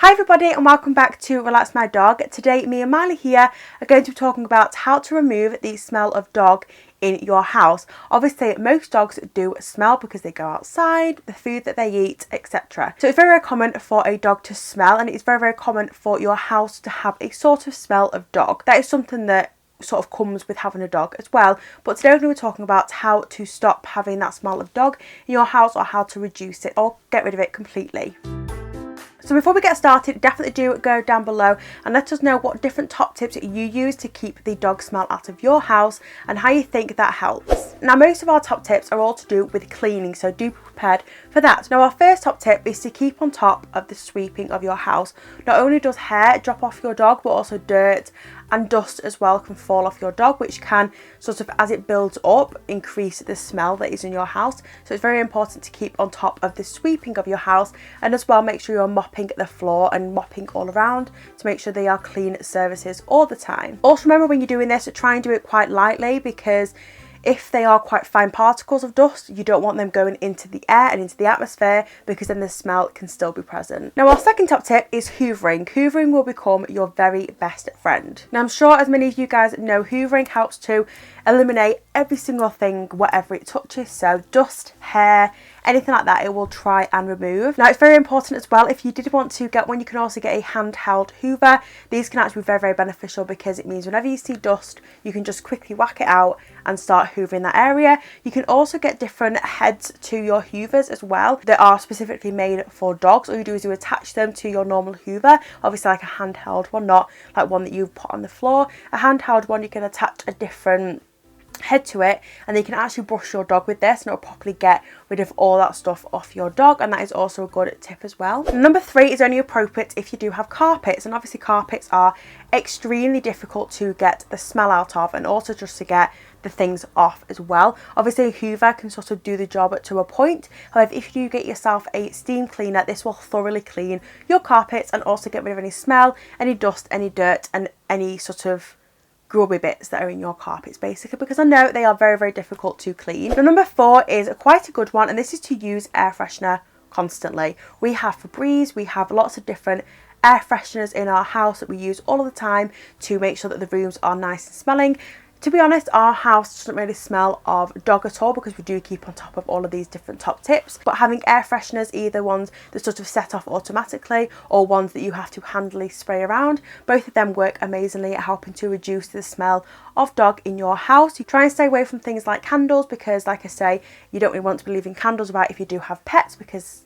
Hi everybody and welcome back to Relax My Dog. Today me and Milo here are going to be talking about how to remove the smell of dog in your house. Obviously most dogs do smell because they go outside, the food that they eat, etc. So it's very, very common for a dog to smell, and it's very, very common for your house to have a sort of smell of dog. That is something that sort of comes with having a dog as well. But today we're going to be talking about how to stop having that smell of dog in your house, or how to reduce it or get rid of it completely. So before we get started, definitely do go down below and let us know what different top tips you use to keep the dog smell out of your house and how you think that helps. Now most of our top tips are all to do with cleaning, so do be prepared for that. Now our first top tip is to keep on top of the sweeping of your house. Not only does hair drop off your dog, but also dirt and dust as well can fall off your dog, which can sort of, as it builds up, increase the smell that is in your house. So it's very important to keep on top of the sweeping of your house, and as well make sure you're mopping the floor and mopping all around to make sure they are clean surfaces all the time. Also remember, when you're doing this, try and do it quite lightly, because if they are quite fine particles of dust, you don't want them going into the air and into the atmosphere, because then the smell can still be present. Now our second top tip is hoovering. Hoovering will become your very best friend. Now I'm sure as many of you guys know, hoovering helps to eliminate every single thing, whatever it touches. So dust, hair, anything like that, it will try and remove. Now it's very important as well, if you did want to get one, you can also get a handheld hoover. These can actually be very, very beneficial, because it means whenever you see dust, you can just quickly whack it out and start hoovering that area. You can also get different heads to your hoovers as well that are specifically made for dogs. All you do is you attach them to your normal hoover, obviously like a handheld one, not like one that you put on the floor. A handheld one, you can attach a different head to it, and you can actually brush your dog with this and it'll properly get rid of all that stuff off your dog, and that is also a good tip as well. Number 3 is only appropriate if you do have carpets, and obviously carpets are extremely difficult to get the smell out of, and also just to get the things off as well. Obviously a hoover can sort of do the job to a point. However, if you do get yourself a steam cleaner, this will thoroughly clean your carpets and also get rid of any smell, any dust, any dirt, and any sort of grubby bits that are in your carpets, basically, because I know they are very, very difficult to clean. Now, number 4 is quite a good one, and this is to use air freshener constantly. We have Febreze, we have lots of different air fresheners in our house that we use all of the time to make sure that the rooms are nice and smelling. To be honest, our house doesn't really smell of dog at all, because we do keep on top of all of these different top tips. But having air fresheners, either ones that sort of set off automatically or ones that you have to handily spray around, both of them work amazingly at helping to reduce the smell of dog in your house. You try and stay away from things like candles, because like I say, you don't really want to be leaving candles about if you do have pets, because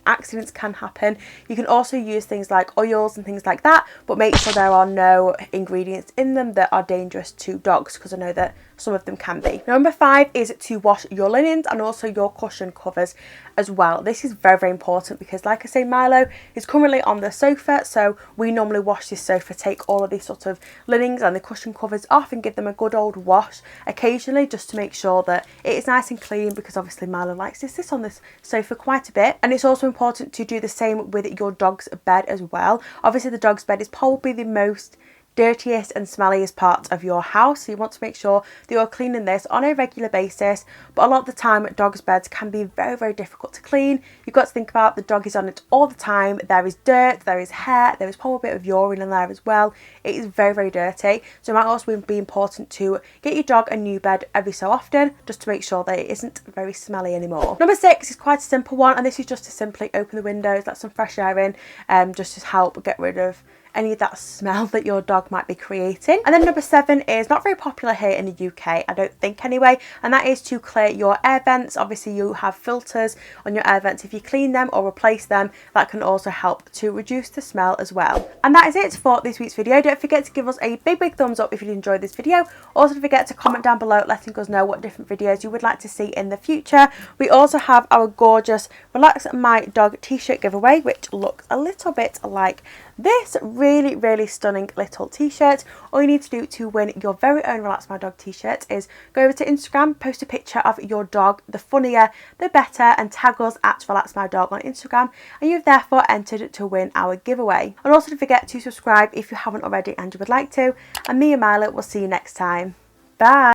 accidents can happen. You can also use things like oils and things like that, but make sure there are no ingredients in them that are dangerous to dogs, because I know that some of them can be. Number 5 is to wash your linens and also your cushion covers as well. This is very, very important, because like I say, Milo is currently on the sofa, so we normally wash this sofa, take all of these sort of linens and the cushion covers off and give them a good old wash occasionally, just to make sure that it is nice and clean, because obviously Milo likes to sit on this sofa quite a bit. And it's also important to do the same with your dog's bed as well. Obviously the dog's bed is probably the most dirtiest and smelliest part of your house, so you want to make sure that you're cleaning this on a regular basis. But a lot of the time dogs' beds can be very, very difficult to clean. You've got to think about the dog is on it all the time. There is dirt, there is hair, there is probably a bit of urine in there as well. It is very, very dirty, so it might also be important to get your dog a new bed every so often, just to make sure that it isn't very smelly anymore. Number 6 is quite a simple one, and this is just to simply open the windows, let some fresh air in, just to help get rid of any of that smell that your dog might be creating. And then number 7 is not very popular here in the UK, I don't think anyway, and that is to clear your air vents. Obviously you have filters on your air vents. If you clean them or replace them, that can also help to reduce the smell as well. And that is it for this week's video. Don't forget to give us a big, big thumbs up if you enjoyed this video. Also don't forget to comment down below letting us know what different videos you would like to see in the future. We also have our gorgeous Relax My Dog t-shirt giveaway, which looks a little bit like this really, really stunning little t-shirt. All you need to do to win your very own Relax My Dog t-shirt is go over to Instagram, post a picture of your dog, the funnier the better, and tag us at Relax My Dog on Instagram, and you've therefore entered to win our giveaway. And also don't forget to subscribe if you haven't already and you would like to, and me and Milo will see you next time. Bye!